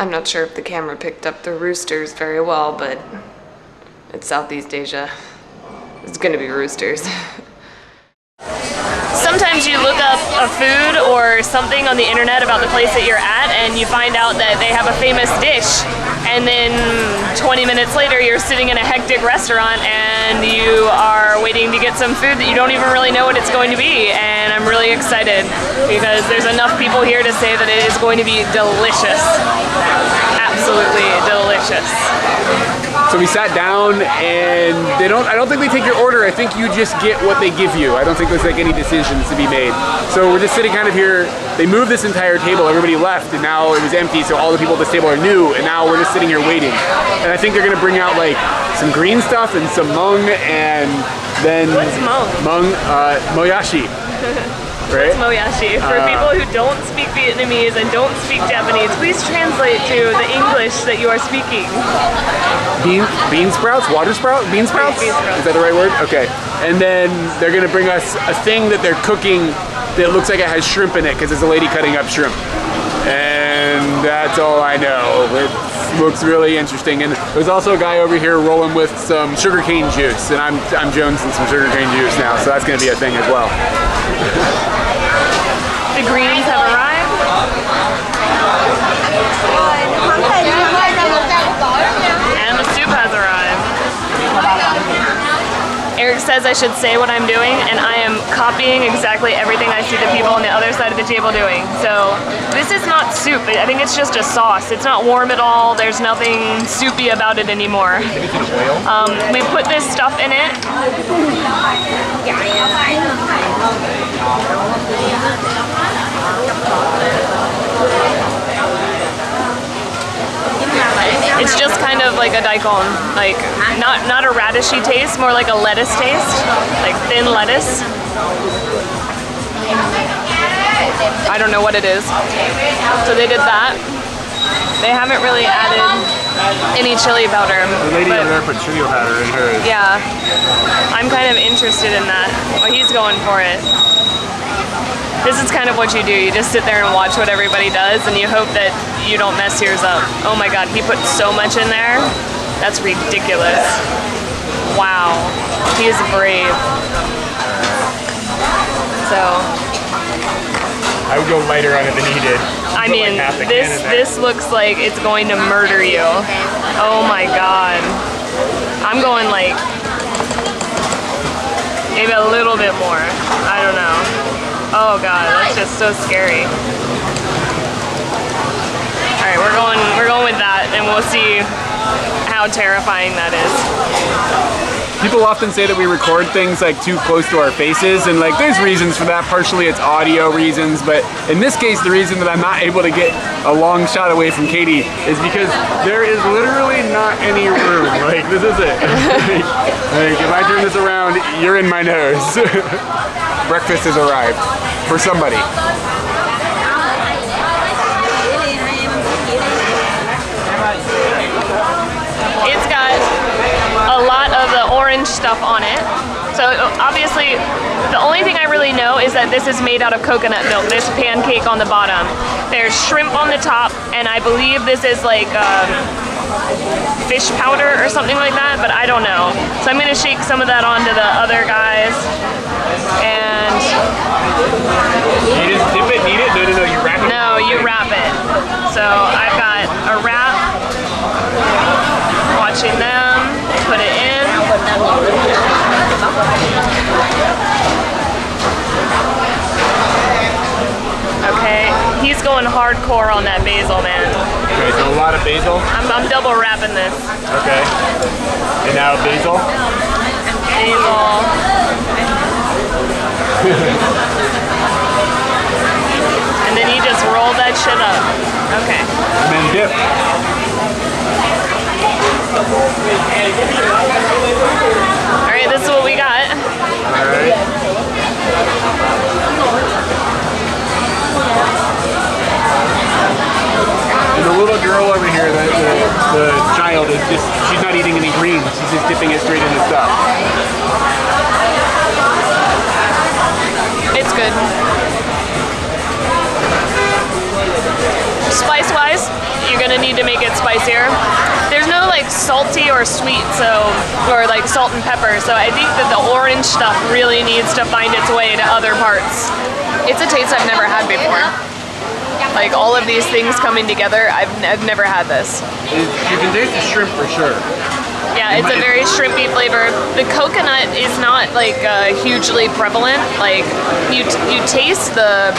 I'm not sure if the camera picked up the roosters very well, but it's Southeast Asia. It's gonna be roosters. Sometimes you look up a food or something on the internet about the place that you're at and you find out that they have a famous dish, and then 20 minutes later you're sitting in a hectic restaurant and you are waiting to get some food that you don't even really know what it's going to be, and I'm really excited because there's enough people here to say that it is going to be delicious. Absolutely delicious. So we sat down and I don't think they take your order. I think you just get what they give you. I don't think there's like any decisions to be made. So we're just sitting kind of here. They moved this entire table, everybody left, and now it was empty, so all the people at this table are new, and now we're just sitting here waiting. And I think they're gonna bring out like some green stuff and some mung, and then— What's mung? Mung, moyashi. Right? What's moyashi? For people who don't speak Vietnamese and don't speak Japanese, please translate to the English that you are speaking. Bean sprouts? Water sprout? Bean sprouts? Bean sprouts. Is that the right word? Okay. And then they're gonna bring us a thing that they're cooking that looks like it has shrimp in it because there's a lady cutting up shrimp. And that's all I know. It looks really interesting. And there's also a guy over here rolling with some sugarcane juice, and I'm jonesing some sugarcane juice now, so that's gonna be a thing as well. The greens have arrived. And the soup has arrived. Eric says I should say what I'm doing, and I am copying exactly everything I see the people on the other side of the table doing. So this is not soup. I think it's just a sauce. It's not warm at all. There's nothing soupy about it anymore. We put this stuff in it. It's just kind of like a daikon, like not a radishy taste, more like a lettuce taste, like thin lettuce. I don't know what it is. So they did that. They haven't really added any chili powder. The lady over there put chili powder in hers. Yeah, I'm kind of interested in that. Well, he's going for it. This is kind of what you do. You just sit there and watch what everybody does, and you hope that you don't mess yours up. Oh my God, he put so much in there. That's ridiculous. Wow, he is brave. So I would go lighter on it than he did. I mean, this looks like it's going to murder you. Oh my God. I'm going like maybe a little bit more. I don't know. Oh God, that's just so scary. All right, we're going with that, and we'll see how terrifying that is. People often say that we record things like too close to our faces, and like there's reasons for that. Partially it's audio reasons, but in this case the reason that I'm not able to get a long shot away from Katie is because there is literally not any room. Like this is it. Like if I turn this around, you're in my nose. Breakfast has arrived for somebody. It's got a lot of the orange stuff on it. So obviously, the only thing I really know is that this is made out of coconut milk, this pancake on the bottom. There's shrimp on the top, and I believe this is like fish powder or something like that, but I don't know. So I'm gonna shake some of that onto the other guys. And you just dip it, eat it? No, you wrap it? No, you wrap it. So I've got a wrap, watching them, put it in. Okay, he's going hardcore on that basil, man. Okay, so a lot of basil? I'm double wrapping this. Okay. And now basil? Basil. And then you just roll that shit up. Okay. And then dip. Alright, this is what we got. Alright. And the little girl over here, the child, is just, she's not eating any greens. She's just dipping it straight into stuff. It's good. Spice-wise, you're gonna need to make it spicier. There's no like salty or sweet, or like salt and pepper, so I think that the orange stuff really needs to find its way to other parts. It's a taste I've never had before. Like all of these things coming together, I've never had this. You can taste the shrimp for sure. Yeah, it's a very shrimpy flavor. The coconut is not like hugely prevalent. Like you taste the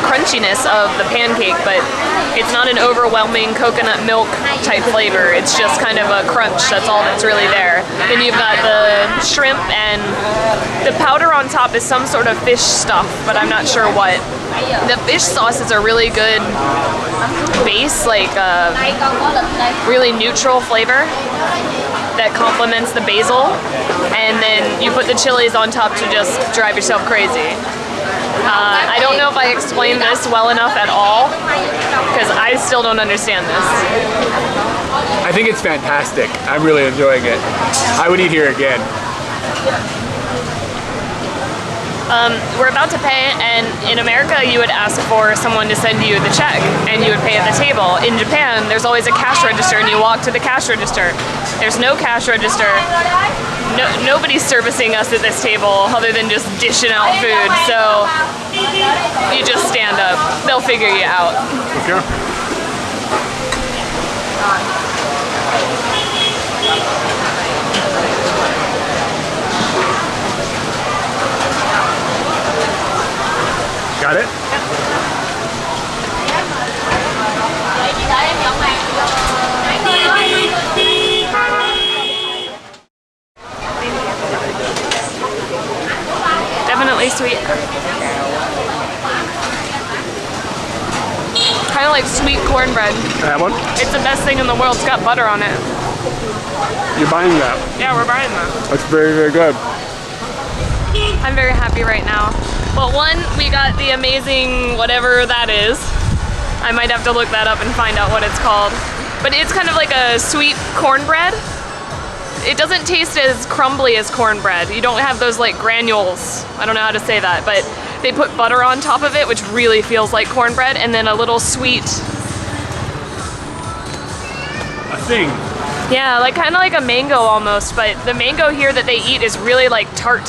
crunchiness of the pancake, but it's not an overwhelming coconut milk type flavor. It's just kind of a crunch. That's all that's really there. Then you've got the shrimp, and the powder on top is some sort of fish stuff, but I'm not sure what. The fish sauce is a really good base, like really neutral flavor that complements the basil, and then you put the chilies on top to just drive yourself crazy. I don't know if I explained this well enough at all, because I still don't understand this. I think it's fantastic. I'm really enjoying it. I would eat here again. We're about to pay, and in America you would ask for someone to send you the check and you would pay at the table. In Japan, there's always a cash register and you walk to the cash register. There's no cash register. Nobody's servicing us at this table other than just dishing out food, so you just stand up. They'll figure you out. Okay. Got it? Definitely sweet. Kind of like sweet cornbread. That one? It's the best thing in the world. It's got butter on it. You're buying that? Yeah, we're buying that. That's very, very good. I'm very happy right now. Well, one, we got the amazing whatever that is. I might have to look that up and find out what it's called. But it's kind of like a sweet cornbread. It doesn't taste as crumbly as cornbread. You don't have those like granules. I don't know how to say that, but they put butter on top of it, which really feels like cornbread, and then a little sweet. A thing. Yeah, like kind of like a mango almost, but the mango here that they eat is really like tart.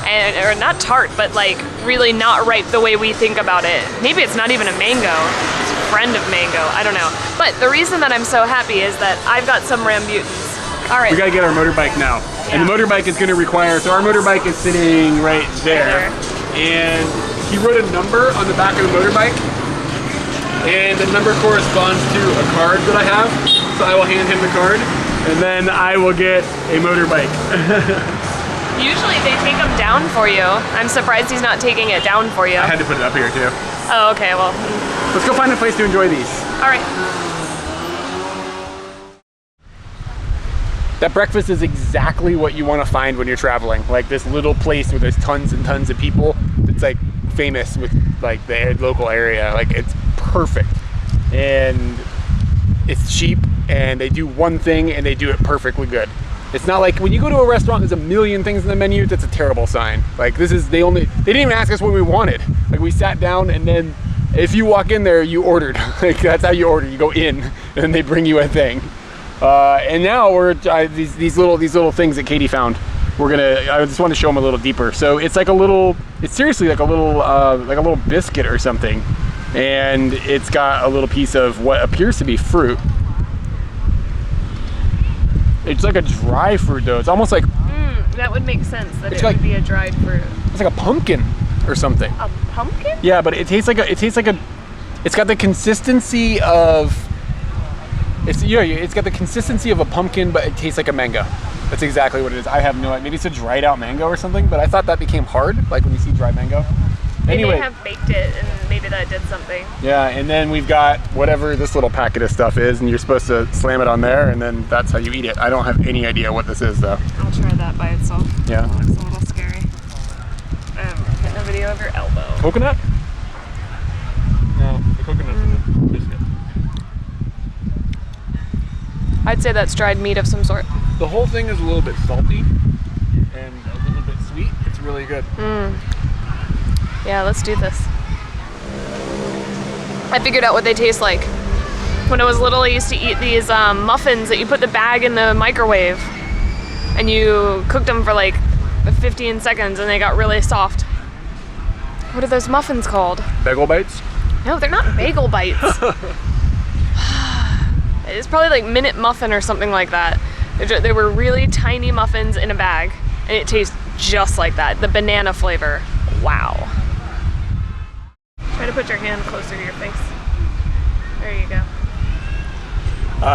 Or not tart, but like really not ripe the way we think about it. Maybe it's not even a mango. It's a friend of mango. I don't know. But the reason that I'm so happy is that I've got some Rambutans. All right. We gotta get our motorbike now. Yeah. And the motorbike is gonna require, so our motorbike is sitting right there. And he wrote a number on the back of the motorbike. And the number corresponds to a card that I have. So I will hand him the card. And then I will get a motorbike. Usually they take them down for you. I'm surprised he's not taking it down for you. I had to put it up here too. Oh, okay, well. Let's go find a place to enjoy these. All right. That breakfast is exactly what you want to find when you're traveling. Like this little place where there's tons and tons of people. It's like famous with like the local area. Like it's perfect. And it's cheap and they do one thing and they do it perfectly good. It's not like when you go to a restaurant, there's a million things in the menu. That's a terrible sign. Like this is, they didn't even ask us what we wanted. Like we sat down and then if you walk in there, you ordered. Like that's how you order. You go in and then they bring you a thing. And now we're these little things that Katie found. I just want to show them a little deeper. So it's like it's seriously like a little biscuit or something. And it's got a little piece of what appears to be fruit. It's like a dry fruit though. It's almost like... that would make sense that it like, would be a dried fruit. It's like a pumpkin or something. A pumpkin? Yeah, but it tastes like it's got the consistency of... It's got the consistency of a pumpkin, but it tastes like a mango. That's exactly what it is. I have no idea. Maybe it's a dried out mango or something, but I thought that became hard, like when you see dried mango. They Anyway. may have baked it and maybe that did something. Yeah, and then we've got whatever this little packet of stuff is, and you're supposed to slam it on there, and then that's how you eat it. I don't have any idea what this is, though. I'll try that by itself. Yeah. It looks a little scary. Getting a video of your elbow. Coconut? No, the coconut's in the biscuit. I'd say that's dried meat of some sort. The whole thing is a little bit salty and a little bit sweet. It's really good. Yeah, let's do this. I figured out what they taste like. When I was little, I used to eat these muffins that you put the bag in the microwave and you cooked them for like 15 seconds and they got really soft. What are those muffins called? Bagel bites? No, they're not bagel bites. It's probably like Minute Muffin or something like that. They were really tiny muffins in a bag and it tastes just like that. The banana flavor. Wow. Try to put your hand closer to your face. There you go.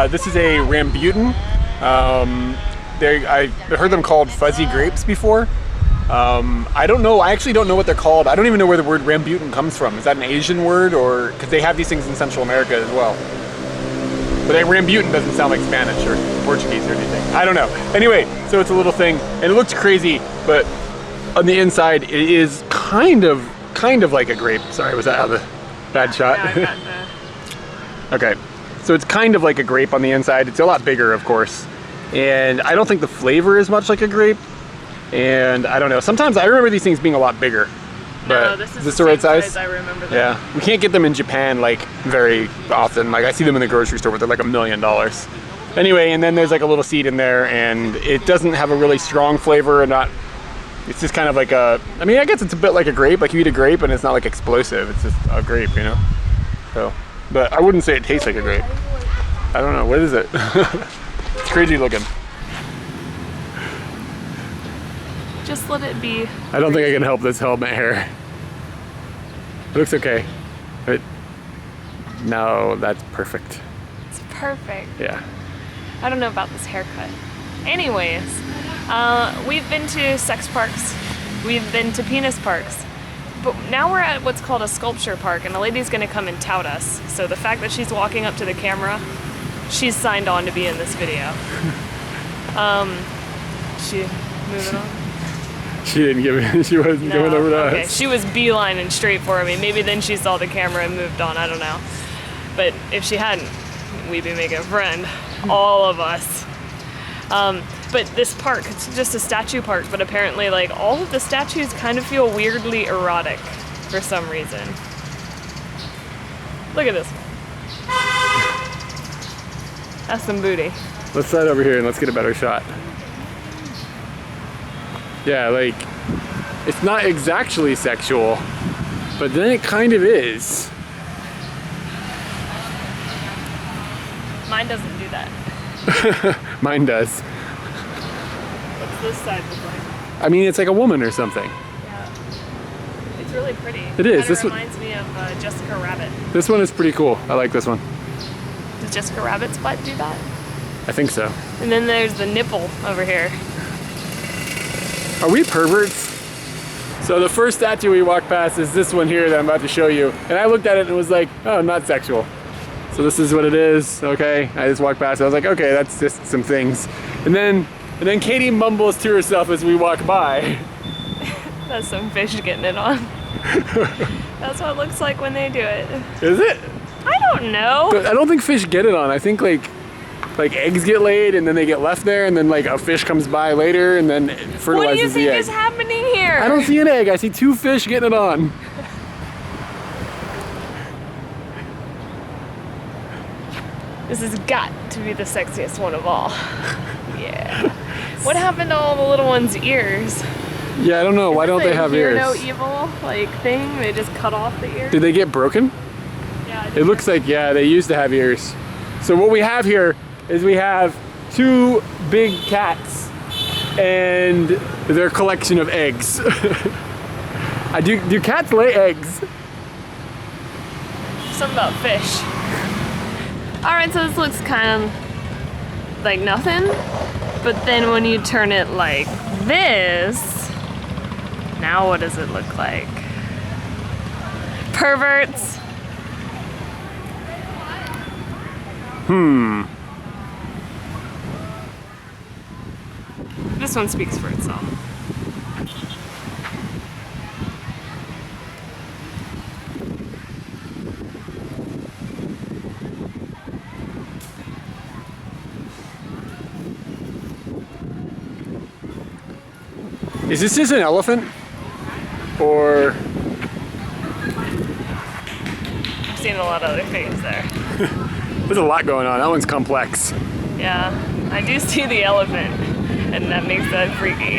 This is a rambutan. I've heard them called fuzzy grapes before. I don't know, I actually don't know what they're called. I don't even know where the word rambutan comes from. Is that an Asian word, or, because they have these things in Central America as well. But rambutan doesn't sound like Spanish or Portuguese or anything. I don't know. Anyway, so it's a little thing, and it looks crazy, but on the inside, it is kind of like a grape. Sorry, was that out of the bad shot? Yeah, Okay, so it's kind of like a grape on the inside. It's a lot bigger, of course. And I don't think the flavor is much like a grape. And I don't know, sometimes I remember these things being a lot bigger. But no, this is the right size? I remember that. Yeah, we can't get them in Japan like very often. Like I see them in the grocery store, but they're like $1 million. Anyway, and then there's like a little seed in there, and it doesn't have a really strong flavor, and not. It's just kind of like a. I mean, I guess it's a bit like a grape. Like you eat a grape, and it's not like explosive. It's just a grape, you know. So, but I wouldn't say it tastes like a grape. I don't know. What is it? It's crazy looking. Just let it be. I don't think I can help this helmet hair. It looks okay. But no, that's perfect. It's perfect. Yeah. I don't know about this haircut. Anyways, we've been to sex parks. We've been to penis parks. But now we're at what's called a sculpture park, and a lady's gonna come and tout us. So the fact that she's walking up to the camera, she's signed on to be in this video. She moving on? She didn't give it, she wasn't going over to okay. us. She was beelining straight for me. Maybe then she saw the camera and moved on, I don't know. But if she hadn't, we'd be making a friend, all of us. But this park, it's just a statue park, but apparently like all of the statues kind of feel weirdly erotic for some reason. Look at this one. That's some booty. Let's slide over here and let's get a better shot. Yeah, like, it's not exactly sexual, but then it kind of is. Mine doesn't do that. Mine does. What's this side look like? I mean, it's like a woman or something. Yeah. It's really pretty. It is. This reminds me of Jessica Rabbit. This one is pretty cool. I like this one. Does Jessica Rabbit's butt do that? I think so. And then there's the nipple over here. Are we perverts? So the first statue we walked past is this one here that I'm about to show you. And I looked at it and was like, oh, not sexual. So this is what it is, okay? I just walked past, I was like, okay, that's just some things. And then Katie mumbles to herself as we walk by. That's some fish getting it on. That's what it looks like when they do it. Is it? I don't know. But I don't think fish get it on. I think like eggs get laid and then they get left there and then like a fish comes by later and then fertilizes the egg. What do you think is happening here? I don't see an egg. I see two fish getting it on. This has got to be the sexiest one of all. Yeah. What happened to all the little ones' ears? Yeah, I don't know. Why don't they have ears? No evil like thing. They just cut off the ears. Did they get broken? Yeah. It looks like, yeah, they used to have ears. So what we have here is we have two big cats and their collection of eggs. Do cats lay eggs? Something about fish. Alright, so this looks kind of like nothing, but then when you turn it like this, now what does it look like? Perverts. This one speaks for itself. Is this just an elephant? Or... See seen a lot of other things there. There's a lot going on. That one's complex. Yeah, I do see the elephant, and that makes that freaky.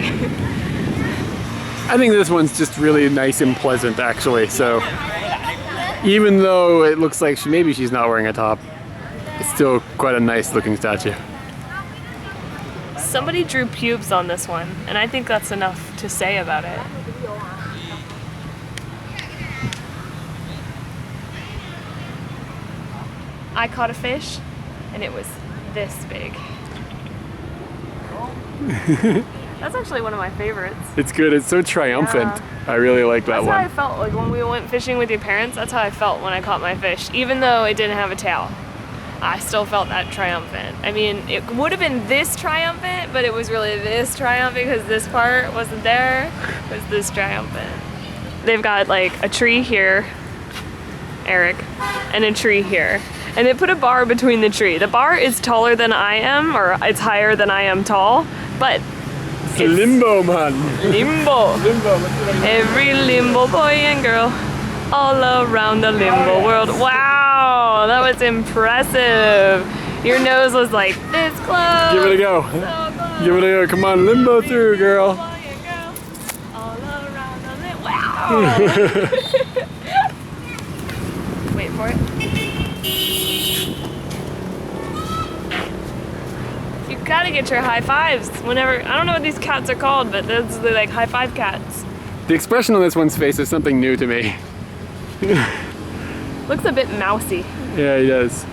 I think this one's just really nice and pleasant, actually. So even though it looks like maybe she's not wearing a top, it's still quite a nice looking statue. Somebody drew pubes on this one, and I think that's enough to say about it. I caught a fish, and it was this big. That's actually one of my favorites. It's good. It's so triumphant. Yeah. I really like that one. That's how I felt like when we went fishing with your parents. That's how I felt when I caught my fish, even though it didn't have a tail. I still felt that triumphant. I mean, it would have been this triumphant, but it was really this triumphant because this part wasn't there. It was this triumphant. They've got like a tree here, Eric, and a tree here. And they put a bar between the tree. The bar is taller than I am, or it's higher than I am tall, but it's limbo, man. Limbo. Limbo. Every limbo boy and girl all around the limbo world. Wow, that was impressive. Your nose was like this close. Give it a go. So close. Give it a go. Come on, limbo through, girl. All around the limbo. Wow. Wait for it. You gotta get your high fives whenever. I don't know what these cats are called, but those are like high five cats. The expression on this one's face is something new to me. Looks a bit mousy. Yeah, he does.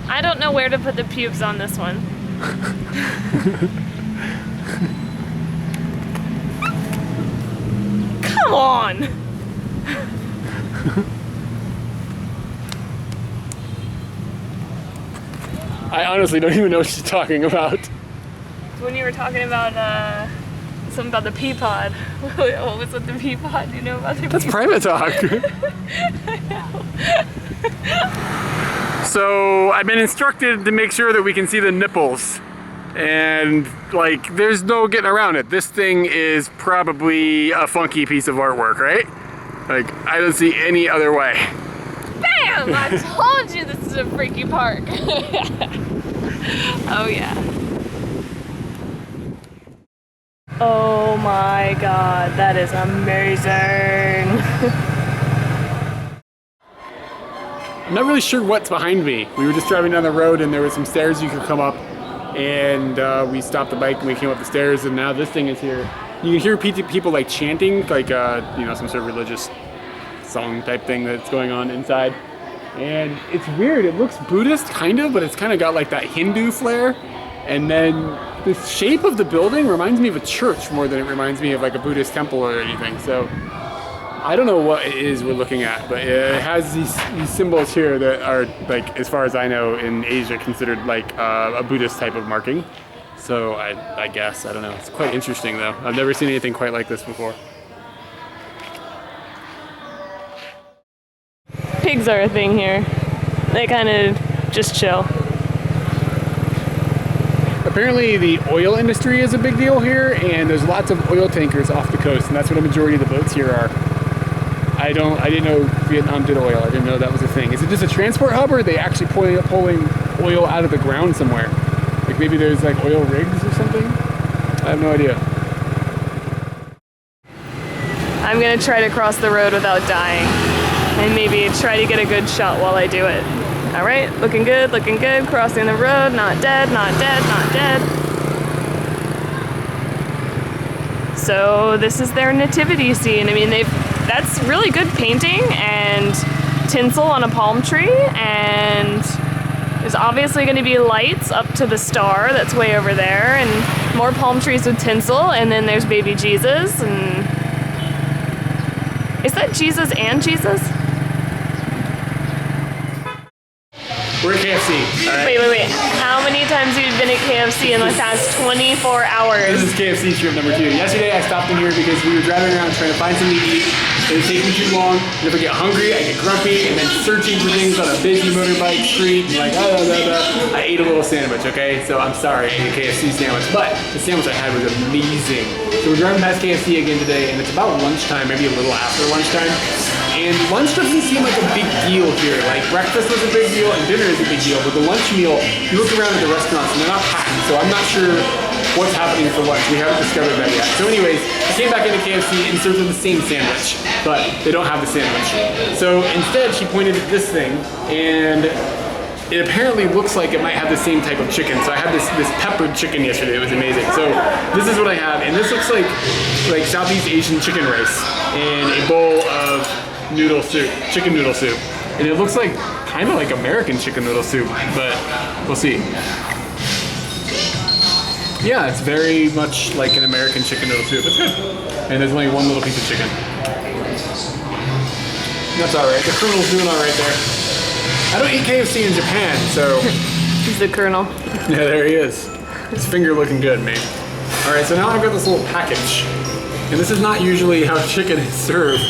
I don't know where to put the pubes on this one. Come on! I honestly don't even know what she's talking about. When you were talking about something about the pea pod. What was with the pea pod? Do you know about the That's pea private talk. I know. So I've been instructed to make sure that we can see the nipples. And like, there's no getting around it. This thing is probably a funky piece of artwork, right? Like, I don't see any other way. Bam! I told you this is a freaky park. Oh yeah. Oh my god, that is amazing. I'm not really sure what's behind me. We were just driving down the road and there were some stairs you could come up, and we stopped the bike and we came up the stairs, and now this thing is here. You can hear people like chanting, like you know, some sort of religious song type thing that's going on inside. And it's weird, it looks Buddhist kind of, but it's kind of got like that Hindu flair. And then the shape of the building reminds me of a church more than it reminds me of like a Buddhist temple or anything. So I don't know what it is we're looking at, but it has these symbols here that are, like, as far as I know, in Asia considered like a Buddhist type of marking. So I guess, I don't know. It's quite interesting though. I've never seen anything quite like this before. Pigs are a thing here. They kind of just chill. Apparently the oil industry is a big deal here, and there's lots of oil tankers off the coast, and that's what a majority of the boats here are. I didn't know Vietnam did oil. I didn't know that was a thing. Is it just a transport hub, or are they actually pulling oil out of the ground somewhere? Like maybe there's like oil rigs or something? I have no idea. I'm gonna try to cross the road without dying. And maybe try to get a good shot while I do it. All right, looking good, crossing the road, not dead, not dead, not dead. So this is their nativity scene. I mean, that's really good painting and tinsel on a palm tree, and there's obviously gonna be lights up to the star that's way over there, and more palm trees with tinsel, and then there's baby Jesus, and is that Jesus and Jesus? We're at KFC. All right. Wait. How many times have you been at KFC in the past 24 hours? This is KFC trip number 2. Yesterday I stopped in here because we were driving around trying to find something to eat. It was taking me too long. And if I get hungry, I get grumpy, and then searching for things on a busy motorbike street, and like, I ate a little sandwich, okay? So I'm sorry, I ate a KFC sandwich, but the sandwich I had was amazing. So we're driving past KFC again today, and it's about lunchtime, maybe a little after lunchtime. And lunch doesn't seem like a big deal here. Like breakfast was a big deal and dinner is a big deal, but the lunch meal, you look around at the restaurants and they're not packed, so I'm not sure what's happening for lunch. We haven't discovered that yet. So anyways, I came back into KFC and served them the same sandwich, but they don't have the sandwich. So instead, she pointed at this thing, and it apparently looks like it might have the same type of chicken. So I had this peppered chicken yesterday. It was amazing. So this is what I have, and this looks like Southeast Asian chicken rice in a bowl of noodle soup, chicken noodle soup. And it looks like kind of like American chicken noodle soup, but we'll see. Yeah, it's very much like an American chicken noodle soup. It's good. And there's only one little piece of chicken. That's all right. The Colonel's doing all right there. I don't eat KFC in Japan, so. He's the Colonel. Yeah, there he is. His finger looking good, mate. All right, so now I've got this little package. And this is not usually how chicken is served.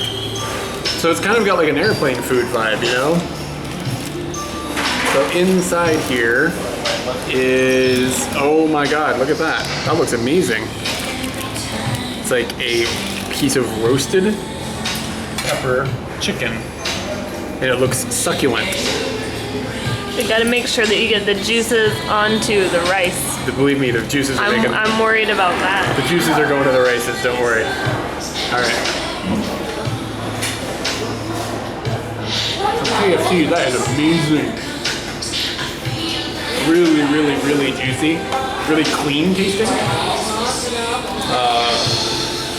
So it's kind of got like an airplane food vibe, you know? So inside here is, oh my God, look at that. That looks amazing. It's like a piece of roasted pepper chicken. And it looks succulent. You gotta make sure that you get the juices onto the rice. Believe me, the juices are making... I'm worried about that. The juices are going to the rices, don't worry. All right. KFC, that is amazing. Really, really, really juicy. Really clean tasting.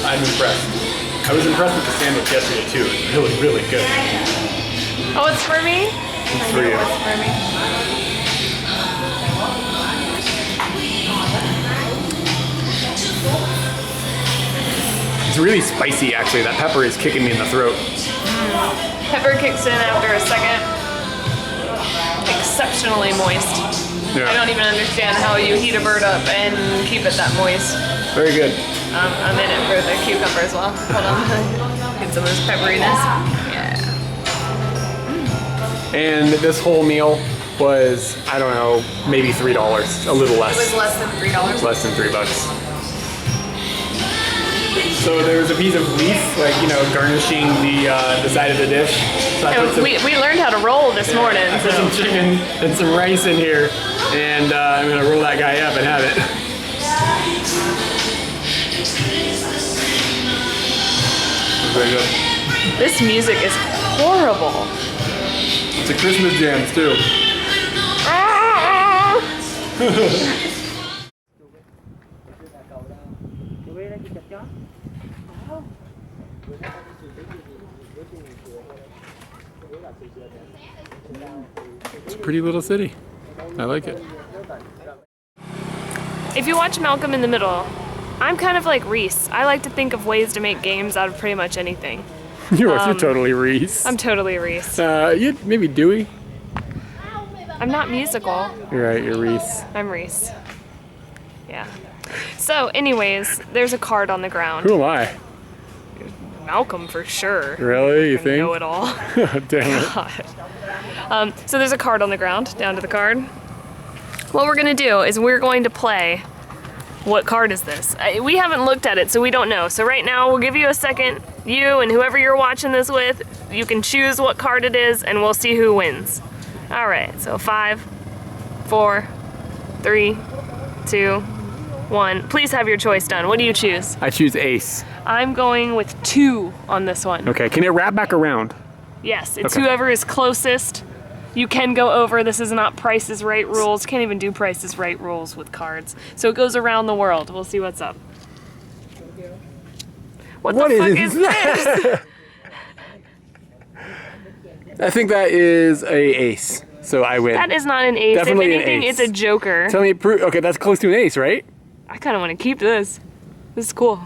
I'm impressed. I was impressed with the sandwich yesterday too. It was really, really good. Oh, it's for me? It's for you. It's for me. It's really spicy actually. That pepper is kicking me in the throat. Pepper kicks in after a second. Exceptionally moist. Yeah. I don't even understand how you heat a bird up and keep it that moist. Very good. I'm in it for the cucumber as well. Hold on. Get some of this pepperiness. Yeah. And this whole meal was, I don't know, maybe $3, a little less. It was less than $3. Less than $3. So there was a piece of leaf, like, you know, garnishing the side of the dish. So I put some, we learned how to roll this morning. I put some chicken and some rice in here, and I'm gonna roll that guy up and have it. Very good. This music is horrible. It's a Christmas jams too. It's a pretty little city. I like it. If you watch Malcolm in the Middle, I'm kind of like Reese. I like to think of ways to make games out of pretty much anything. You're totally Reese. I'm totally Reese. You maybe Dewey. I'm not musical. You're right, you're Reese. I'm Reese. Yeah. So anyways, there's a card on the ground. Who am I? Malcolm for sure. Really? You think? Know it all. Damn it. God. So there's a card on the ground, down to the card. What we're gonna do is we're going to play. What card is this? We haven't looked at it, so we don't know. So right now, we'll give you a second. You and whoever you're watching this with, you can choose what card it is, and we'll see who wins. All right, so 5, 4, 3, 2, 1. Please have your choice done. What do you choose? I choose ace. I'm going with 2 on this one. Okay, can it wrap back around? Yes, it's Okay. whoever is closest. You can go over. This is not Price is Right rules. Can't even do Price is Right rules with cards. So it goes around the world. We'll see what's up. What the fuck is this? I think that is a ace, so I win. That is not an ace. Definitely if anything, an ace. it's a joker. Tell me, okay, that's close to an ace, right? I kind of want to keep this. This is cool.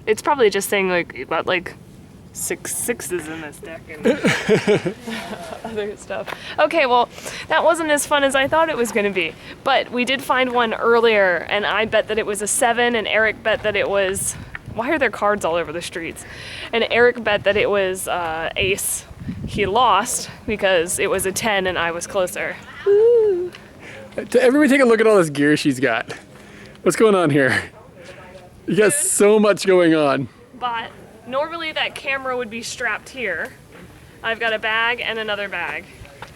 It's probably just saying like about like 6 sixes in this deck and other stuff. Okay, well, that wasn't as fun as I thought it was going to be. But we did find one earlier, and I bet that it was a 7, and Eric bet that it was... Why are there cards all over the streets? And Eric bet that it was ace. He lost because it was a 10 and I was closer. Woo. Everybody take a look at all this gear she's got. What's going on here? You got so much going on. But normally that camera would be strapped here, I've got a bag and another bag.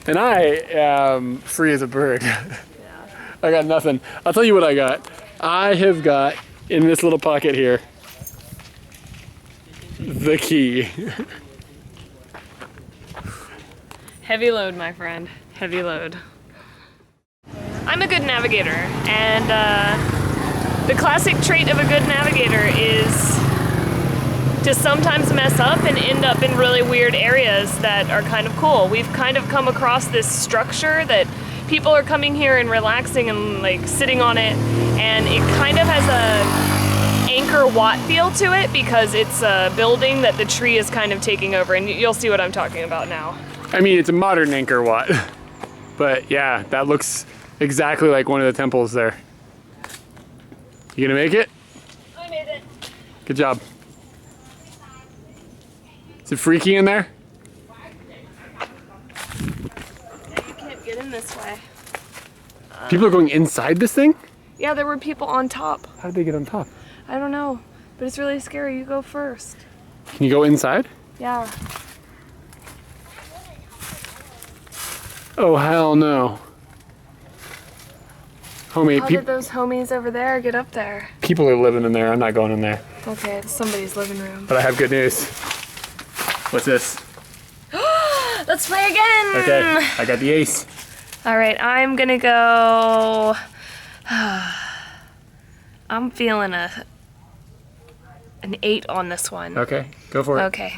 And I am free as a bird. I got nothing. I'll tell you what I got. I have got, in this little pocket here, the key. Heavy load, my friend. Heavy load. I'm a good navigator, and the classic trait of a good navigator is to sometimes mess up and end up in really weird areas that are kind of cool. We've kind of come across this structure that people are coming here and relaxing and like sitting on it, and it kind of has a Angkor Wat feel to it because it's a building that the tree is kind of taking over, and you'll see what I'm talking about now. I mean, it's a modern Angkor Wat, but yeah, that looks exactly like one of the temples there. You gonna make it? I made it. Good job. Is it freaky in there? Yeah, you can't get in this way. People are going inside this thing? Yeah, there were people on top. How did they get on top? I don't know, but it's really scary. You go first. Can you go inside? Yeah. Oh, hell no. Homie, How did those homies over there get up there? people are living in there. I'm not going in there. Okay, it's somebody's living room. But I have good news. What's this? Let's play again! Okay, I got the ace. All right, I'm gonna go... I'm feeling an 8 on this one. Okay, go for it. Okay.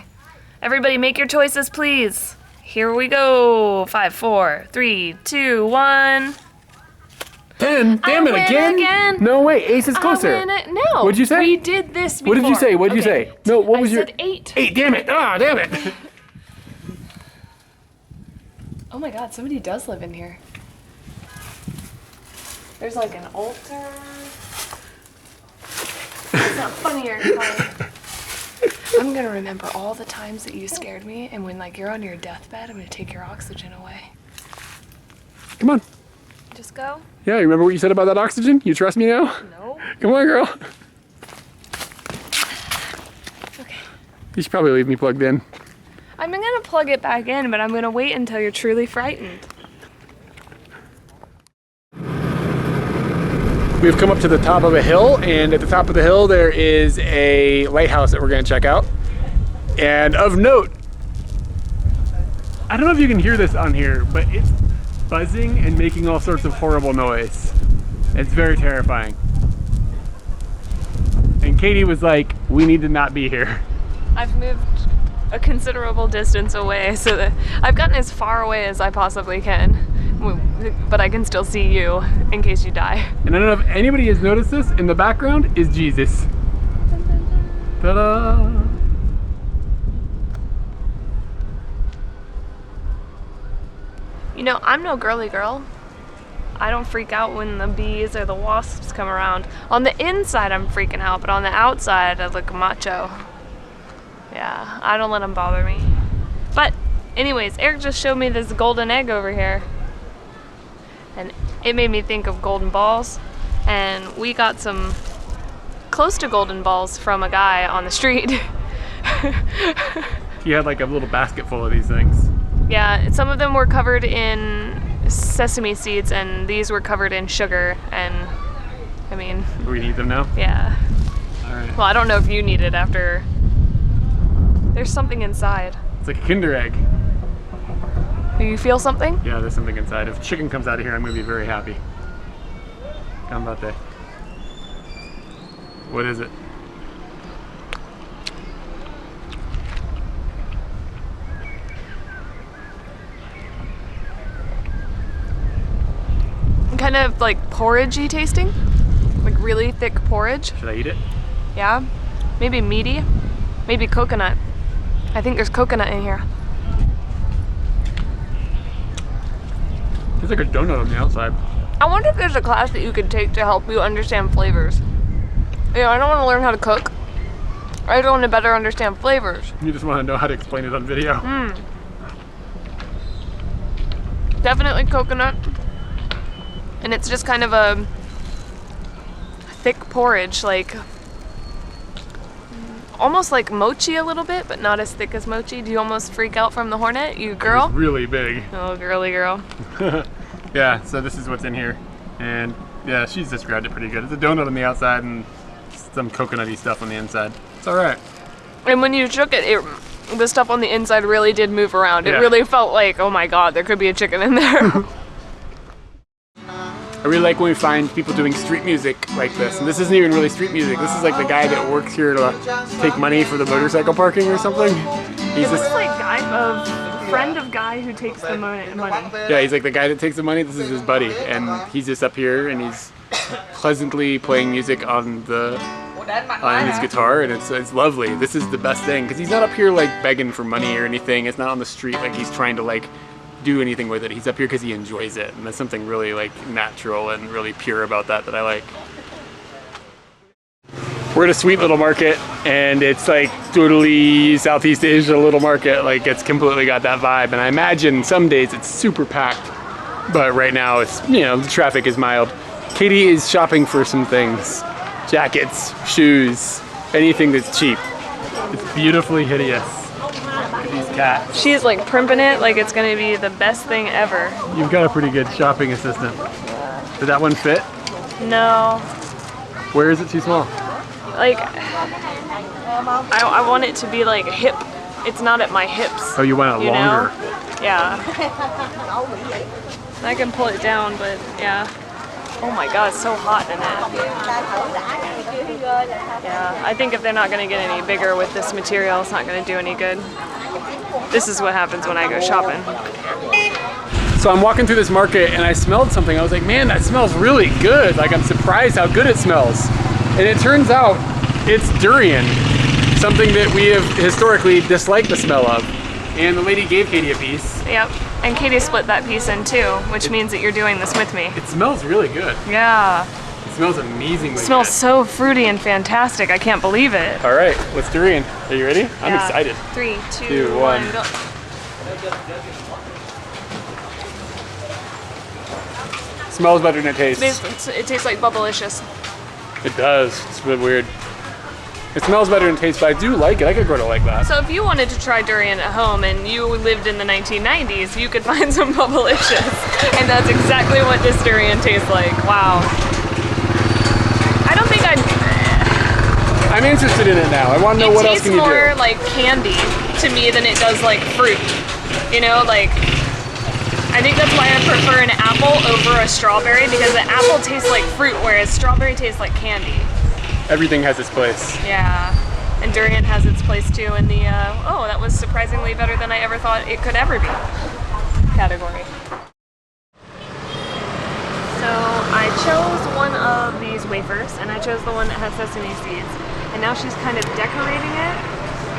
Everybody make your choices, please. Here we go. 5, 4, 3, 2, 1. 10. Damn it, win again. No way, ace is closer. I win it. No. What'd you say? We did this before. What did you say? What did you say? No, what was I your... said 8. 8, damn it. Ah, damn it. Oh my god, somebody does live in here. There's like an altar. It's not funny or funny. I'm gonna remember all the times that you scared me, and when like you're on your deathbed, I'm gonna take your oxygen away. Come on. Just go? Yeah, you remember what you said about that oxygen? You trust me now? No. Come on, girl. Okay. You should probably leave me plugged in. I'm gonna plug it back in, but I'm gonna wait until you're truly frightened. We've come up to the top of a hill, and at the top of the hill there is a lighthouse that we're going to check out. And of note, I don't know if you can hear this on here, but it's buzzing and making all sorts of horrible noise. It's very terrifying. And Katie was like, we need to not be here. I've moved a considerable distance away so that I've gotten as far away as I possibly can. But I can still see you in case you die. And I don't know if anybody has noticed this, in the background is Jesus. Ta-da! You know, I'm no girly girl. I don't freak out when the bees or the wasps come around. On the inside I'm freaking out, but on the outside I look macho. Yeah, I don't let them bother me. But anyways, Eric just showed me this golden egg over here. And it made me think of golden balls. And we got some close to golden balls from a guy on the street. He had like a little basket full of these things. Yeah, some of them were covered in sesame seeds and these were covered in sugar. And I mean... Do we need them now? Yeah. All right. Well, I don't know if you need it after... There's something inside. It's like a Kinder egg. Do you feel something? Yeah, there's something inside. If chicken comes out of here, I'm gonna be very happy. Gambate. What is it? Kind of like porridgey tasting. Like really thick porridge. Should I eat it? Yeah. Maybe meaty. Maybe coconut. I think there's coconut in here. It's like a donut on the outside. I wonder if there's a class that you could take to help you understand flavors. You know, I don't want to learn how to cook. I just want to better understand flavors. You just want to know how to explain it on video. Definitely coconut. And it's just kind of a thick porridge, like almost like mochi a little bit, but not as thick as mochi. Do you almost freak out from the Hornet, you girl? It's really big. Oh, girly girl. Yeah, so this is what's in here. And yeah, she's described it pretty good. It's a donut on the outside and some coconutty stuff on the inside. It's all right. And when you shook it, the stuff on the inside really did move around. It really felt like, oh my god, there could be a chicken in there. I really like when we find people doing street music like this. And this isn't even really street music. This is like the guy that works here to take money for the motorcycle parking or something. He's this is like friend of guy who takes the money. Yeah, he's like the guy that takes the money. This is his buddy. And he's just up here and he's pleasantly playing music on his guitar, and it's lovely. This is the best thing, because he's not up here like begging for money or anything. It's not on the street like he's trying to like do anything with it. He's up here because he enjoys it, and there's something really like natural and really pure about that I like. We're at a sweet little market, and it's like totally Southeast Asia little market. Like it's completely got that vibe, and I imagine some days it's super packed, but right now it's, you know, the traffic is mild. Katie is shopping for some things. Jackets, shoes, anything that's cheap. It's beautifully hideous. Look at these cats. She's like primping it like it's gonna be the best thing ever. You've got a pretty good shopping assistant. Did that one fit? No. Where is it too small? Like, I want it to be like hip. It's not at my hips. Oh, you want it longer? Yeah. I can pull it down, but yeah. Oh my god, it's so hot in it. Yeah, I think if they're not going to get any bigger with this material, it's not going to do any good. This is what happens when I go shopping. So I'm walking through this market and I smelled something. I was like, man, that smells really good. Like, I'm surprised how good it smells. And it turns out it's durian, something that we have historically disliked the smell of. And the lady gave Katie a piece. Yep, and Katie split that piece in two, which means that you're doing this with me. It smells really good. Yeah. It smells amazingly good. It smells so fruity and fantastic. I can't believe it. All right, let's durian. Are you ready? I'm excited. 3, 2, 1, go. Smells better than it tastes. It tastes like Bubblicious. It does. It's a bit weird. It smells better than it tastes, but I do like it. I could grow to like that. So if you wanted to try durian at home and you lived in the 1990s, you could find some Bubblicious. And that's exactly what this durian tastes like. Wow. I don't think I'm interested in it now. I want to know what else can you do. It tastes more like candy to me than it does like fruit. You know, like, I think that's why I prefer an apple over a strawberry, because the apple tastes like fruit, whereas strawberry tastes like candy. Everything has its place. Yeah, and durian has its place too in the, oh, that was surprisingly better than I ever thought it could ever be category. So I chose one of these wafers, and I chose the one that has sesame seeds. And now she's kind of decorating it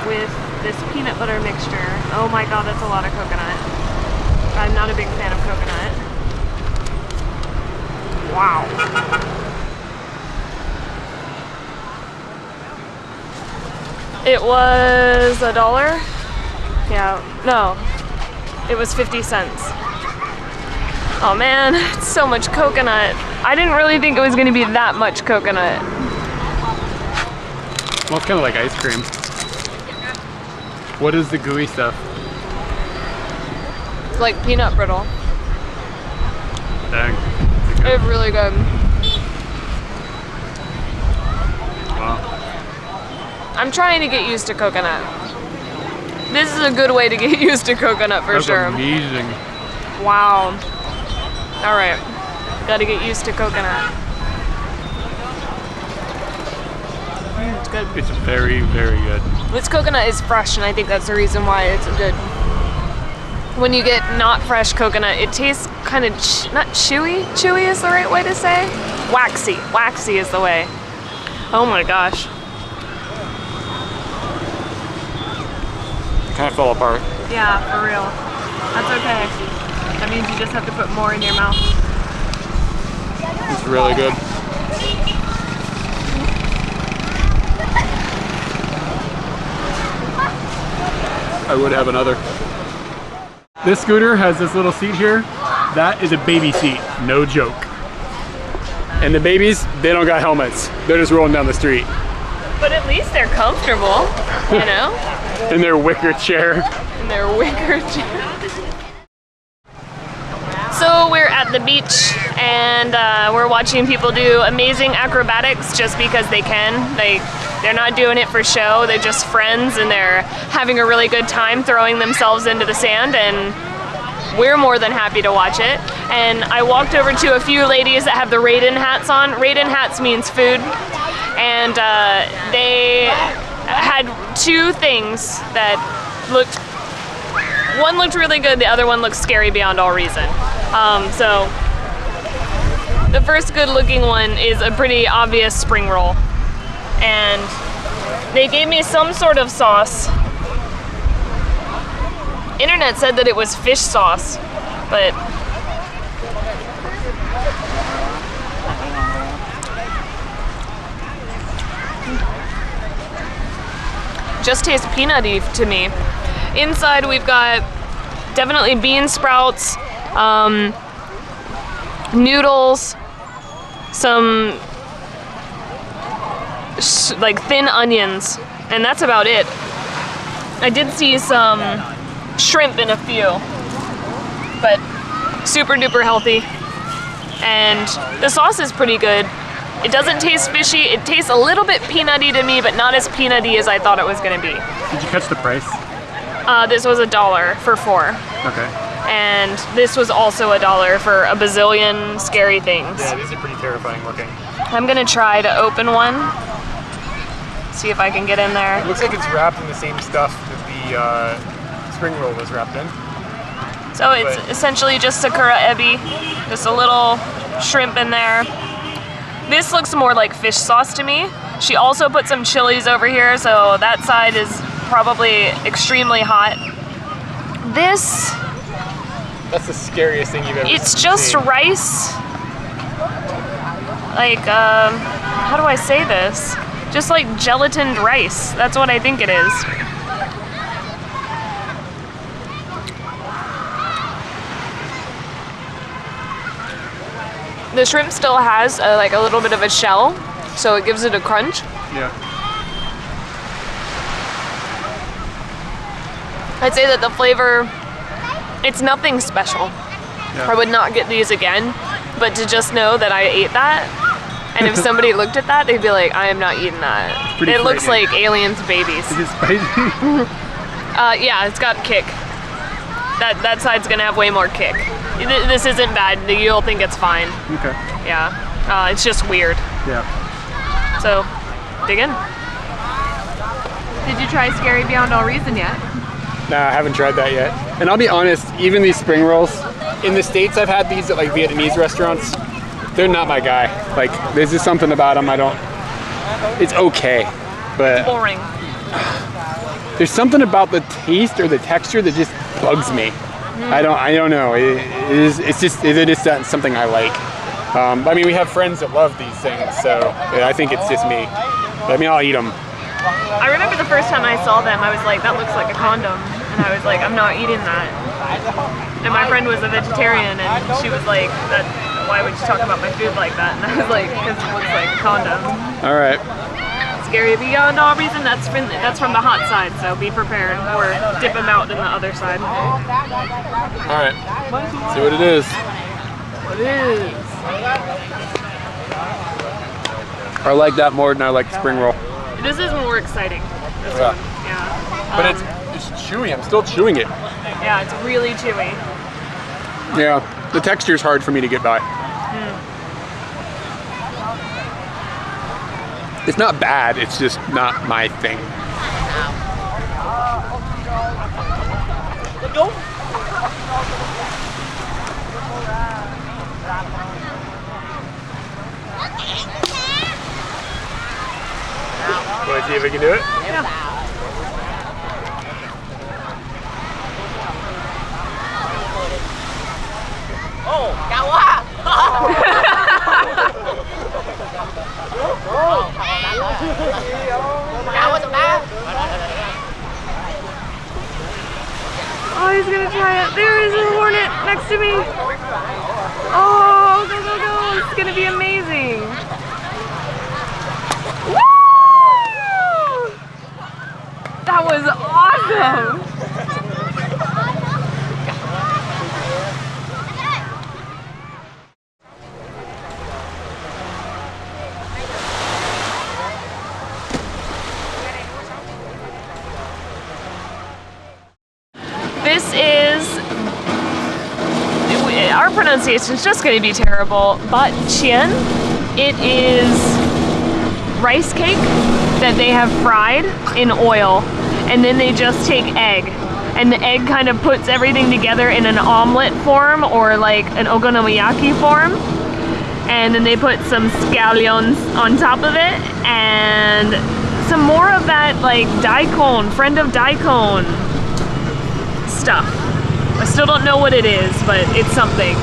with this peanut butter mixture. Oh my god, that's a lot of coconut. I'm not a big fan of coconut. Wow. It was $1? Yeah, no. It was 50 cents. Oh man, it's so much coconut. I didn't really think it was gonna be that much coconut. Well, it's kind of like ice cream. What is the gooey stuff? It's like peanut brittle. Dang. It's really good. Wow. I'm trying to get used to coconut. This is a good way to get used to coconut for sure. That's amazing. Wow. All right, gotta get used to coconut. It's good. It's very, very good. This coconut is fresh, and I think that's the reason why it's good. When you get not fresh coconut, it tastes kind of, not chewy. Chewy is the right way to say? Waxy. Waxy is the way. Oh my gosh. Kind of fell apart. Yeah, for real. That's okay. That means you just have to put more in your mouth. It's really good. I would have another. This scooter has this little seat here. That is a baby seat, no joke. And the babies, they don't got helmets. They're just rolling down the street. But at least they're comfortable, you know? In their wicker chair. In their wicker chair. So we're at the beach and we're watching people do amazing acrobatics just because they can. They're not doing it for show, they're just friends and they're having a really good time throwing themselves into the sand, and we're more than happy to watch it. And I walked over to a few ladies that have the Raiden hats on. Raiden hats means food. And they had two things that looked, one looked really good, the other one looked scary beyond all reason. So the first good looking one is a pretty obvious spring roll. And they gave me some sort of sauce. Internet said that it was fish sauce, but just tastes peanutty to me. Inside we've got definitely bean sprouts, noodles, some like thin onions, and that's about it. I did see some shrimp in a few, but super duper healthy. And the sauce is pretty good. It doesn't taste fishy. It tastes a little bit peanutty to me, but not as peanutty as I thought it was gonna be. Did you catch the price? This was $1 for 4. Okay. And this was also $1 for a bazillion scary things. Yeah, these are pretty terrifying looking. I'm gonna try to open one. See if I can get in there. It looks like it's wrapped in the same stuff that the spring roll was wrapped in. So it's essentially just Sakura ebi, just a little shrimp in there. This looks more like fish sauce to me. She also put some chilies over here, so that side is probably extremely hot. This... That's the scariest thing you've ever seen. It's just rice. Like, how do I say this? Just like gelatined rice. That's what I think it is. The shrimp still has like a little bit of a shell, so it gives it a crunch. Yeah. I'd say that the flavor, it's nothing special. Yeah. I would not get these again, but to just know that I ate that, and if somebody looked at that, they'd be like, I am not eating that. It looks like aliens' babies. Is it spicy? Yeah, it's got kick. That side's gonna have way more kick. This isn't bad. You'll think it's fine. Okay. Yeah. It's just weird. Yeah. So, dig in. Did you try Scary Beyond All Reason yet? Nah, I haven't tried that yet. And I'll be honest, even these spring rolls, in the States I've had these at like Vietnamese restaurants. They're not my guy. Like, there's just something about them I don't, it's okay, but Boring. there's something about the taste or the texture that just bugs me. I don't know. It's just something I like. I mean, we have friends that love these things, so I think it's just me. I mean, I'll eat them. I remember the first time I saw them, I was like, that looks like a condom. And I was like, I'm not eating that. And my friend was a vegetarian, and she was like, why would you talk about my food like that? And I was like, because it looks like a condom. All right. Scary Beyond All Reason, that's from the hot side, so be prepared. Or dip them out in the other side. All right. See what it is. What is? I like that more than I like the spring roll. This is more exciting. This Yeah. one. Yeah. But it's chewy. I'm still chewing it. Yeah, it's really chewy. Yeah. The texture is hard for me to get by. It's not bad. It's just not my thing. Want to see if we can do it? Yeah. Oh, he's gonna try it. There is a hornet next to me. Oh, go, go, go. It's gonna be amazing. Woo! pronunciation is just going to be terrible. Bat chien. It is rice cake that they have fried in oil, and then they just take egg, and the egg kind of puts everything together in an omelet form or like an okonomiyaki form, and then they put some scallions on top of it and some more of that like daikon, friend of daikon stuff. I still don't know what it is, but it's something.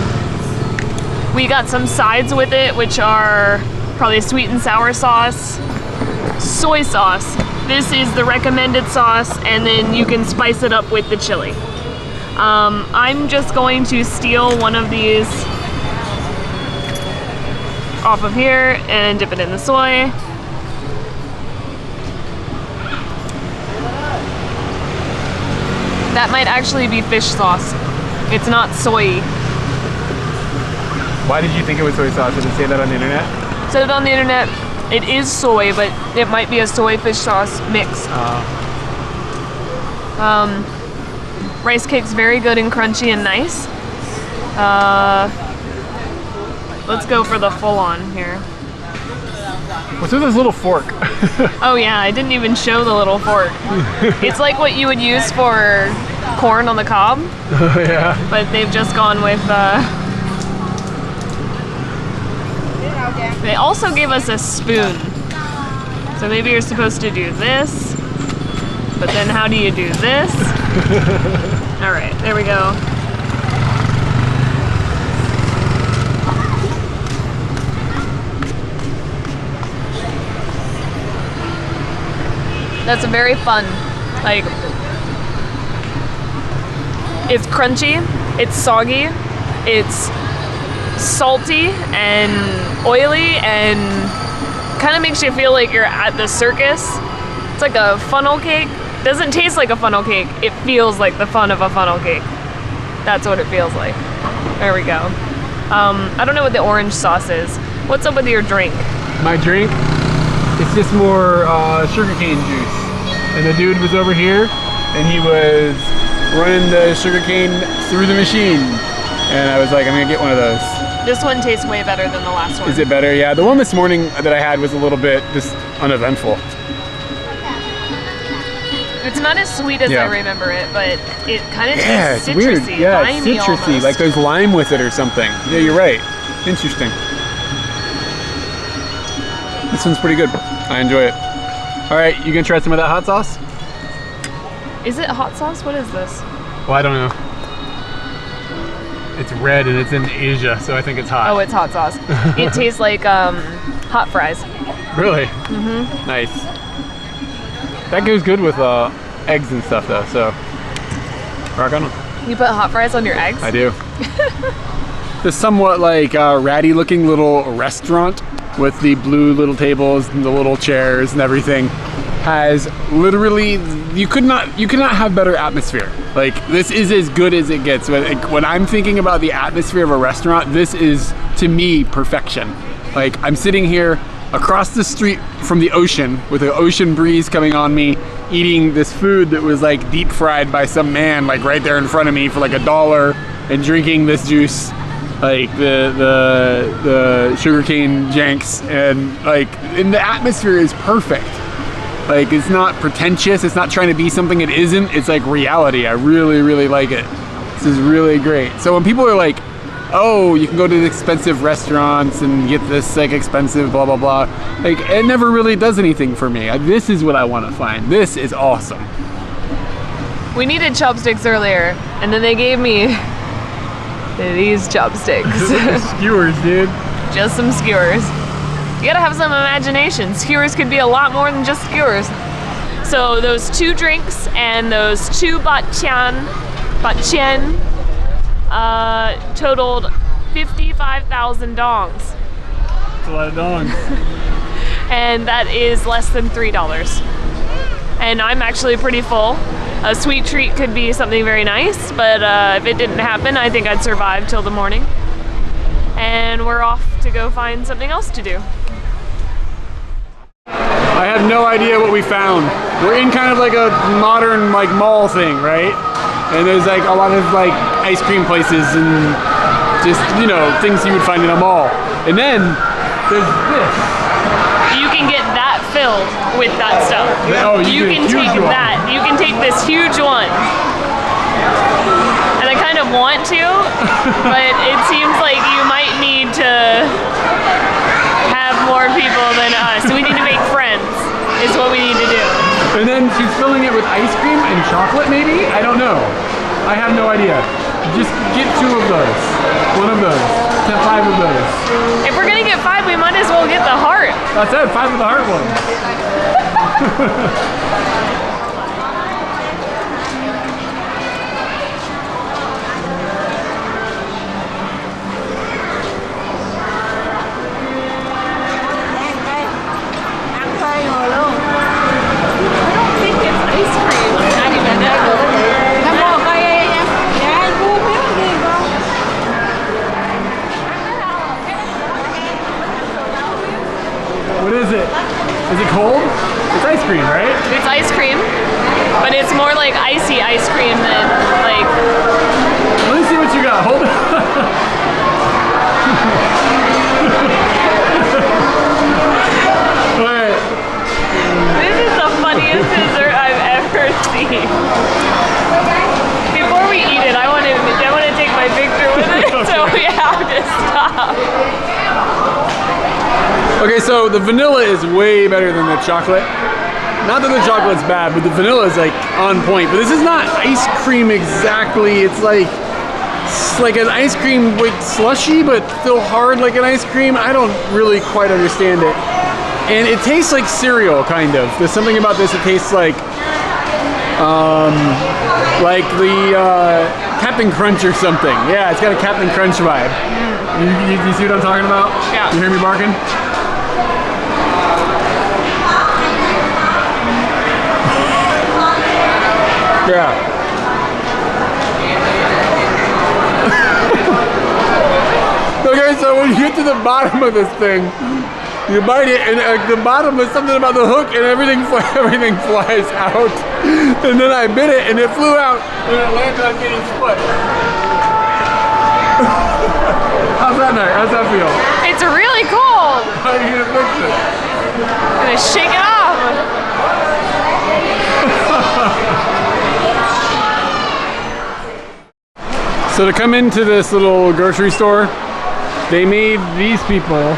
We got some sides with it, which are probably sweet and sour sauce, soy sauce. This is the recommended sauce, and then you can spice it up with the chili. I'm just going to steal one of these off of here and dip it in the soy. That might actually be fish sauce. It's not soy. Why did you think it was soy sauce? Did it say that on the internet? Said it on the internet. It is soy, but it might be a soy fish sauce mix. Rice cake's very good and crunchy and nice. Let's go for the full on here. What's with this little fork? Oh yeah, I didn't even show the little fork. It's like what you would use for corn on the cob. Oh yeah. But they've just gone with they also gave us a spoon. So maybe you're supposed to do this, but then how do you do this? All right, there we go. That's very fun. Like, it's crunchy, it's soggy, it's salty and oily, and kind of makes you feel like you're at the circus. It's like a funnel cake. Doesn't taste like a funnel cake. It feels like the fun of a funnel cake. That's what it feels like. There we go. I don't know what the orange sauce is. What's up with your drink? My drink? It's just more sugarcane juice. And the dude was over here, and he was running the sugarcane through the machine. And I was like, I'm gonna get one of those. This one tastes way better than the last one. Is it better? Yeah, the one this morning that I had was a little bit just uneventful. It's not as sweet as I remember it, but it kind of tastes citrusy. Weird. Yeah, it's citrusy, almost. like there's lime with it or something. Yeah, you're right. Interesting. This one's pretty good. I enjoy it. All right, you gonna try some of that hot sauce? Is it hot sauce? What is this? Well, I don't know. It's red and it's in Asia, so I think it's hot. Oh, it's hot sauce. It tastes like hot fries. Really? Mm-hmm. Nice. That goes good with eggs and stuff, though. So, rock on. You put hot fries on your eggs? I do. This somewhat like ratty-looking little restaurant with the blue little tables and the little chairs and everything has literally, you cannot have better atmosphere. Like, this is as good as it gets. When I'm thinking about the atmosphere of a restaurant, this is, to me, perfection. Like, I'm sitting here across the street from the ocean with an ocean breeze coming on me, eating this food that was like deep fried by some man like right there in front of me for like $1, and drinking this juice, like the sugarcane janks, and like, and the atmosphere is perfect. Like, it's not pretentious, it's not trying to be something it isn't, it's like reality. I really, really like it. This is really great. So when people are like, oh, you can go to the expensive restaurants and get this like expensive blah blah blah, like, it never really does anything for me. This is what I want to find. This is awesome. We needed chopsticks earlier, and then they gave me these chopsticks. Skewers, dude. Just some skewers. You gotta have some imagination. Skewers could be a lot more than just skewers. So those 2 drinks and those 2 bat chien totaled 55,000 dongs. That's a lot of dongs. And that is less than $3. And I'm actually pretty full. A sweet treat could be something very nice, but if it didn't happen, I think I'd survive till the morning. And we're off to go find something else to do. I have no idea what we found. We're in kind of like a modern like mall thing, right? And there's like a lot of like ice cream places and just, you know, things you would find in a mall. And then there's this. You can get that filled with that stuff. Oh, you can take that. You can take this huge one. And I kind of want to, but it seems like you might need to have more people than us. We need to make friends, is what we need to do. And then she's filling it with ice cream and chocolate, maybe? I don't know. I have no idea. Just get 2 of those. 1 of those. 5 of those. If we're gonna get 5, we might as well get the heart. That's it, 5 of the heart ones. What is it? Is it cold? It's ice cream, right? It's ice cream, but it's more like icy ice cream than like... Let me see what you got. Hold on. All right. This is the funniest dessert I've ever seen. Before we eat it, I want to take my picture with it, so we have to stop. Okay, so the vanilla is way better than the chocolate. Not that the chocolate's bad, but the vanilla is like on point. But this is not ice cream exactly. It's like an ice cream with slushy, but still hard like an ice cream. I don't really quite understand it. And it tastes like cereal, kind of. There's something about this that tastes like the Captain Crunch or something. Yeah, it's got a Captain Crunch vibe. You see what I'm talking about? Yeah. You hear me barking? Yeah. Okay, so when you get to the bottom of this thing, you bite it, and at the bottom is something about the hook, and everything flies out. And then I bit it, and it flew out, and it landed on Katie's foot. How's that, Nick? How's that feel? It's really cold. How are you gonna fix it? I'm gonna shake it off. So to come into this little grocery store, they made these people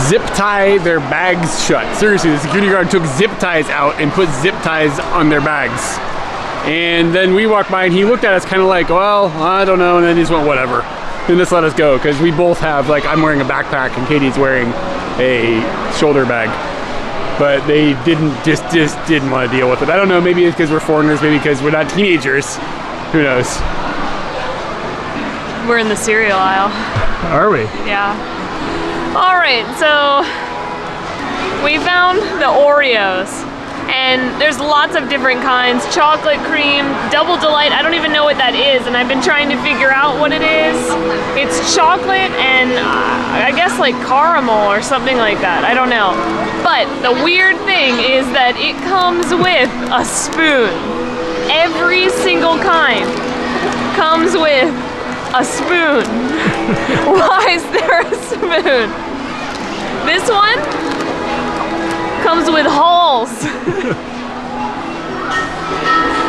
zip tie their bags shut. Seriously, the security guard took zip ties out and put zip ties on their bags. And then we walked by and he looked at us kind of like, well, I don't know, and then he just went, whatever. And just let us go, because we both have, like, I'm wearing a backpack and Katie's wearing a shoulder bag. But they just didn't want to deal with it. I don't know, maybe it's because we're foreigners, maybe because we're not teenagers. Who knows? We're in the cereal aisle. Are we? Yeah. All right, so we found the Oreos, and there's lots of different kinds. Chocolate cream, double delight, I don't even know what that is, and I've been trying to figure out what it is. It's chocolate and I guess like caramel or something like that, I don't know. But the weird thing is that it comes with a spoon. Every single kind comes with a spoon. Why is there a spoon? This one comes with holes.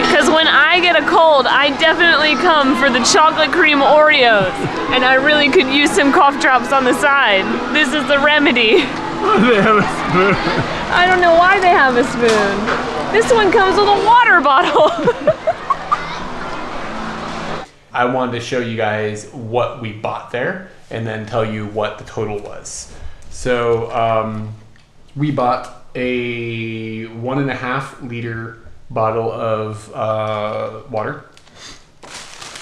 Because when I get a cold, I definitely come for the chocolate cream Oreos. And I really could use some cough drops on the side. This is the remedy. They have a spoon. I don't know why they have a spoon. This one comes with a water bottle. I wanted to show you guys what we bought there and then tell you what the total was. So we bought a 1.5 liter bottle of water.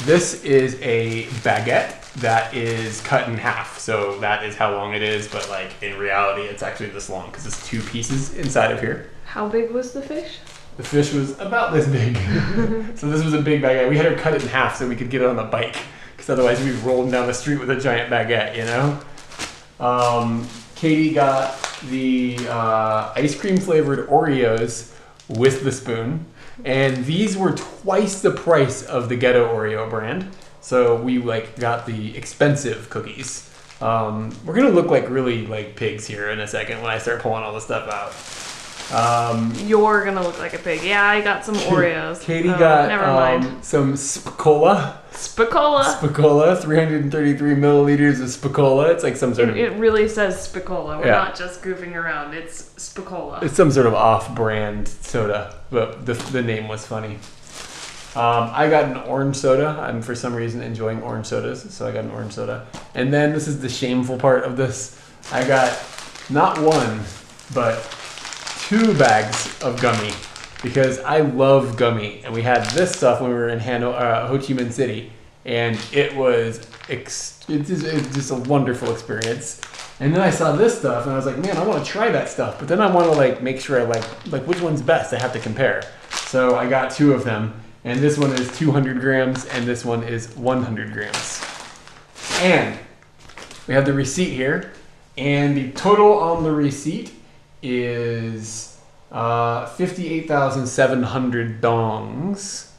This is a baguette that is cut in half. So that is how long it is, but like in reality, it's actually this long because it's 2 pieces inside of here. How big was the fish? The fish was about this big. So this was a big baguette. We had her cut it in half so we could get it on the bike, because otherwise we'd be rolling down the street with a giant baguette, you know? Katie got the ice cream flavored Oreos with the spoon, and these were twice the price of the Ghetto Oreo brand. So we like got the expensive cookies. We're gonna look like really like pigs here in a second when I start pulling all the stuff out. You're gonna look like a pig. Yeah, I got some Oreos. Katie got never mind. some Spicola. Spicola. 333 milliliters of Spicola. It's like some sort of... It really says Spicola. We're not just goofing around. It's Spicola. It's some sort of off-brand soda, but the name was funny. I got an orange soda. I'm for some reason enjoying orange sodas, so I got an orange soda. And then this is the shameful part of this. I got not one, but 2 bags of gummy because I love gummy. And we had this stuff when we were in Ho Chi Minh City, and it was it's just a wonderful experience. And then I saw this stuff, and I was like, man, I want to try that stuff, but then I want to like make sure I like which one's best. I have to compare. So I got 2 of them, and this one is 200 grams, and this one is 100 grams. And we have the receipt here, and the total on the receipt is 58,700 dongs.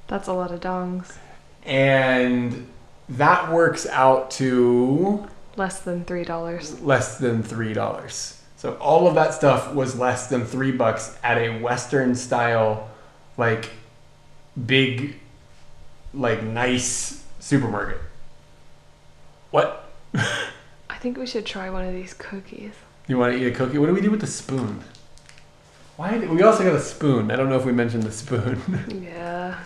That's a lot of dongs. And that works out to less than $3. Less than $3. So all of that stuff was less than $3 at a Western style, like big, like nice supermarket. What? I think we should try one of these cookies. You want to eat a cookie? What do we do with the spoon? Why? We also got a spoon. I don't know if we mentioned the spoon. Yeah.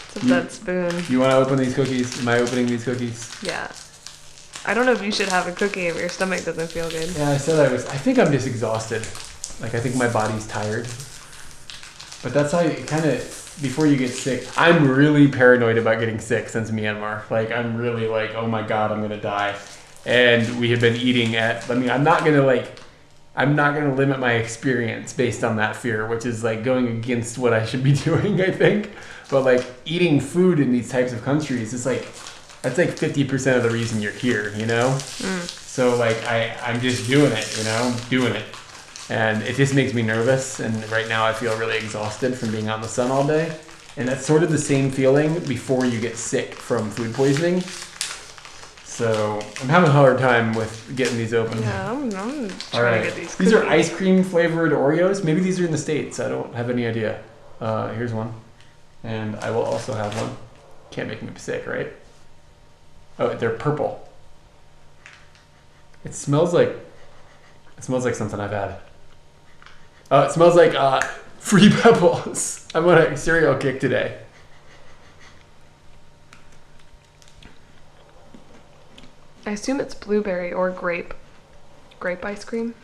It's a dead spoon. You want to open these cookies? Am I opening these cookies? Yeah. I don't know if you should have a cookie if your stomach doesn't feel good. Yeah, I said I was. I think I'm just exhausted. Like, I think my body's tired. But that's how you kind of, before you get sick, I'm really paranoid about getting sick since Myanmar. Like, I'm really like, oh my God, I'm going to die. And we have been eating at, I mean, I'm not going to limit my experience based on that fear, which is like going against what I should be doing, I think. But like eating food in these types of countries is like, that's like 50% of the reason you're here, you know? So like, I'm just doing it, you know, doing it. And it just makes me nervous. And right now I feel really exhausted from being out in the sun all day. And that's sort of the same feeling before you get sick from food poisoning. So I'm having a hard time with getting these open. Yeah, I'm trying to get these cookies. These are ice cream flavored Oreos. Maybe these are in the States. I don't have any idea. Here's one. And I will also have one. Can't make me sick, right? Oh, they're purple. It smells like something I've had. Oh, it smells like Free Pebbles. I'm on a cereal kick today. I assume it's blueberry or grape ice cream.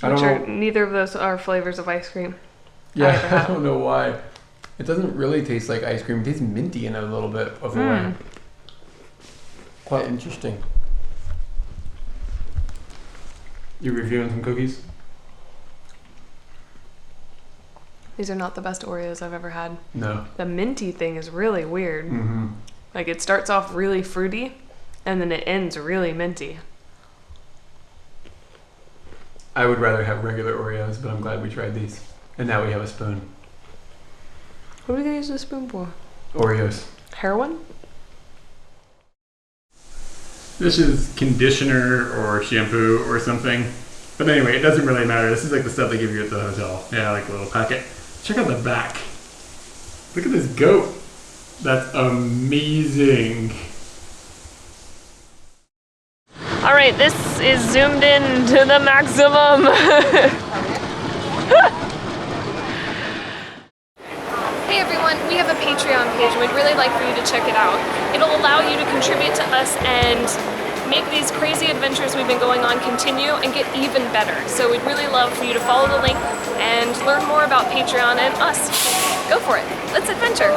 I don't know. Neither of those are flavors of ice cream. Yeah, I don't know why. It doesn't really taste like ice cream. It tastes minty in a little bit of a way. Quite interesting. You reviewing some cookies? These are not the best Oreos I've ever had. No. The minty thing is really weird. Mm-hmm. Like it starts off really fruity, and then it ends really minty. I would rather have regular Oreos, but I'm glad we tried these. And now we have a spoon. What are we gonna use the spoon for? Oreos. Heroin? This is conditioner or shampoo or something. But anyway, it doesn't really matter. This is like the stuff they give you at the hotel. Yeah, like a little packet. Check out the back. Look at this goat. That's amazing. All right, this is zoomed in to the maximum. Hey everyone, we have a Patreon page and we'd really like for you to check it out. It'll allow you to contribute to us and make these crazy adventures we've been going on continue and get even better. So we'd really love for you to follow the link and learn more about Patreon and us. Go for it. Let's adventure.